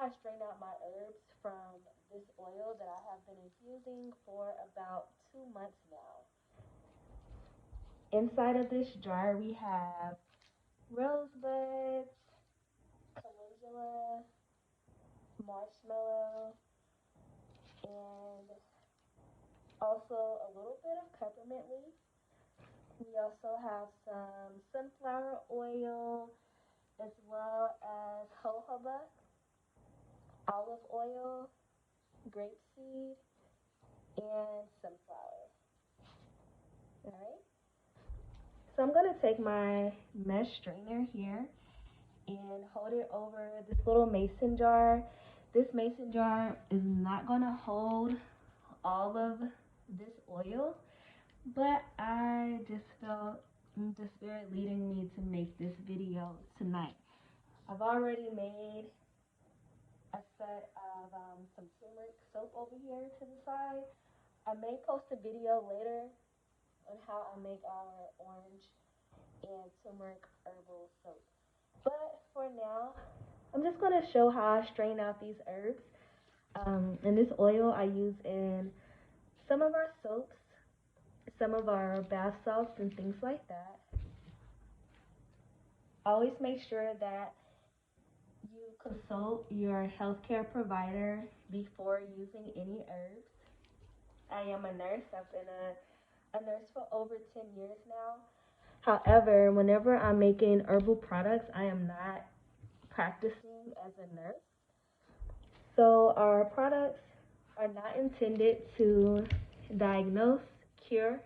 I strain out my herbs from this oil that I have been infusing for about 2 months now. Inside of this jar, we have rosebuds, calendula, marshmallow, and also a little bit of peppermint leaf. We also have some sunflower oil as well as jojoba, olive oil, grapeseed, and sunflower. Alright, so I'm going to take my mesh strainer here and hold it over this little mason jar. This mason jar is not going to hold all of this oil, but I just felt the spirit leading me to make this video tonight. I've already made a set of some turmeric soap over here to the side. I may post a video later on how I make our orange and turmeric herbal soap. But for now, I'm just going to show how I strain out these herbs. And this oil I use in some of our soaps, some of our bath salts, and things like that. Always make sure that you consult your healthcare provider before using any herbs. I am a nurse. I've been a nurse for over 10 years now. However, whenever I'm making herbal products, I am not practicing as a nurse. So our products are not intended to diagnose, cure,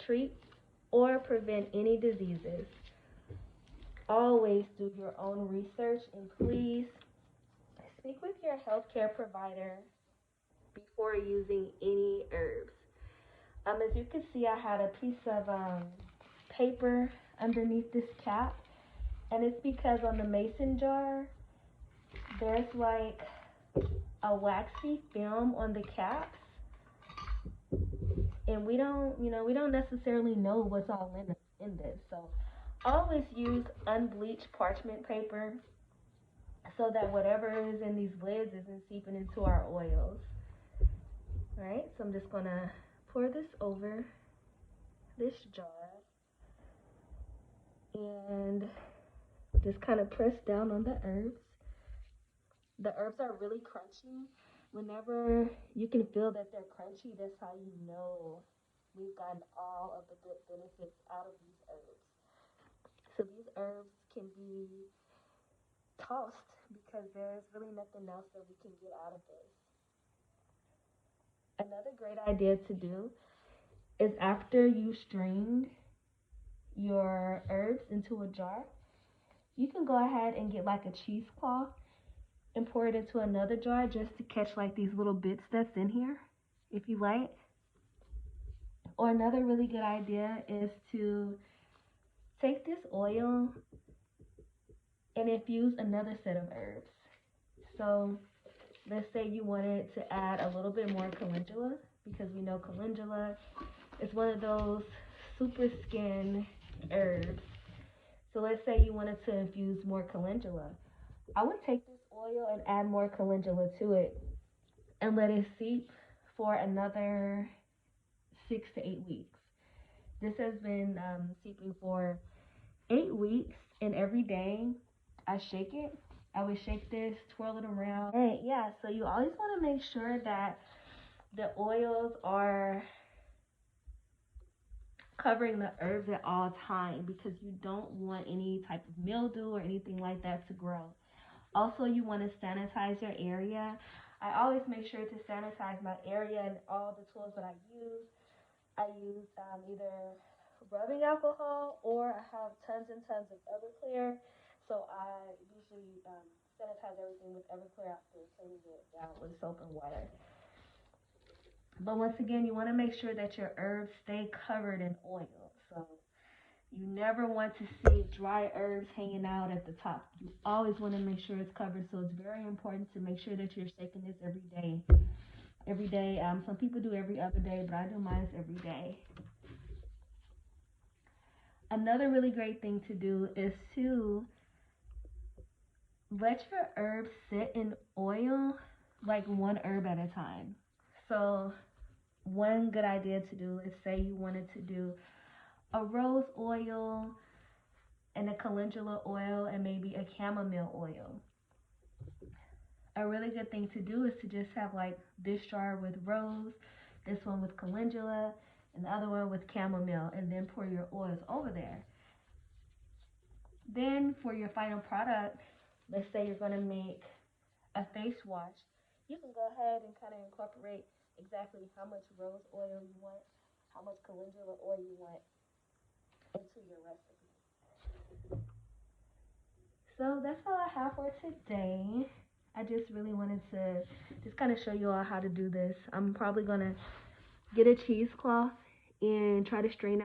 treat, or prevent any diseases. Always do your own research and please speak with your healthcare provider before using any herbs. As you can see, I had a piece of paper underneath this cap, and it's because on the mason jar, there's like a waxy film on the caps, and we don't necessarily know what's all in this. So always use unbleached parchment paper so that whatever is in these lids isn't seeping into our oils. Alright, so I'm just gonna pour this over this jar and just kind of press down on the herbs. The herbs are really crunchy. Whenever you can feel that they're crunchy, that's how you know we've gotten all of the good benefits out of these herbs. So these herbs can be tossed because there's really nothing else that we can get out of this. Another great idea to do is after you strain your herbs into a jar, you can go ahead and get like a cheesecloth and pour it into another jar just to catch like these little bits that's in here, if you like. Or another really good idea is to take this oil and infuse another set of herbs. So let's say you wanted to add a little bit more calendula, because we know calendula is one of those super skin herbs. So let's say you wanted to infuse more calendula. I would take this oil and add more calendula to it and let it seep for another 6 to 8 weeks. This has been seeping for 8 weeks, and every day I shake it. I would shake this, twirl it around. Hey, yeah, so you always want to make sure that the oils are covering the herbs at all times, because you don't want any type of mildew or anything like that to grow. Also, you want to sanitize your area. I always make sure to sanitize my area and all the tools that I use. I use either rubbing alcohol, or I have tons and tons of Everclear. So I usually sanitize everything with Everclear after cleaning it down with soap and water. But once again, you want to make sure that your herbs stay covered in oil. So you never want to see dry herbs hanging out at the top. You always want to make sure it's covered. So it's very important to make sure that you're shaking this every day. Every day. Some people do every other day, but I do mine every day. Another really great thing to do is to let your herbs sit in oil, like one herb at a time. So one good idea to do is, say you wanted to do a rose oil and a calendula oil and maybe a chamomile oil. A really good thing to do is to just have like this jar with rose, this one with calendula, and the other one with chamomile, and then pour your oils over there. Then for your final product, let's say you're going to make a face wash, you can go ahead and kind of incorporate exactly how much rose oil you want, how much calendula oil you want into your recipe. So that's all I have for today. I just really wanted to just kind of show you all how to do this. I'm probably going to get a cheesecloth and try to strain